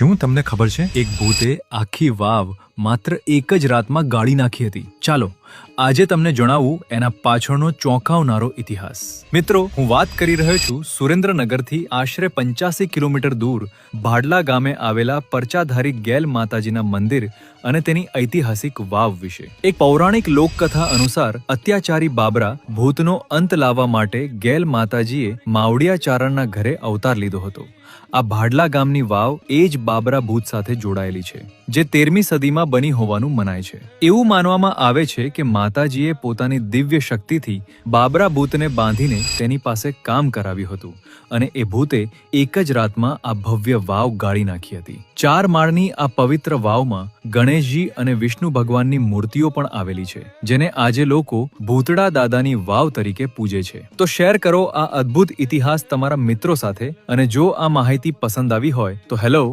શું તમને ખબર છે એક ભૂતે આખી વાવ માત્ર એક જ રાતમાં ગાળી નાખી હતી? ચાલો આજે તમને જણાવું એના પાછળનો ચોંકાવનારો ઇતિહાસ. મિત્રો, હું વાત કરી રહ્યો છું સુરેન્દ્રનગરથી આશરે 85 કિલોમીટર દૂર ભાડલા ગામે આવેલા પરચાધારી ગેલ માતાજીના મંદિર અને તેની ઐતિહાસિક વાવ વિશે. એક પૌરાણિક લોકકથા અનુસાર અત્યાચારી બાબરા ભૂતનો અંત લાવવા માટે ગેલ માતાજીએ માવડિયા ચારણના ઘરે અવતાર લીધો હતો. આ ભાડલા ગામની વાવ એ જ બાબરા ભૂત સાથે જોડાયેલી છે, જે 13મી સદીમાં બની હોવાનું મનાય છે. એવું માનવામાં આવે છે કે માતાજીએ પોતાની દિવ્ય શક્તિથી બાબરા ભૂતને બાંધીને તેની પાસે કામ કરાવ્યું હતું અને એ ભૂતે એક જ રાતમાં આ ભવ્ય વાવ ગાળી નાખી હતી. 4 માળની આ પવિત્ર વાવમાં ગણેશજી અને વિષ્ણુ ભગવાનની મૂર્તિઓ પણ આવેલી છે, જેને આજે લોકો ભૂતડા દાદાની વાવ તરીકે પૂજે છે. તો શેર કરો આ અદ્ભુત ઇતિહાસ તમારા મિત્રો સાથે, અને જો આ માહિતી પસંદ આવી હોય તો હેલો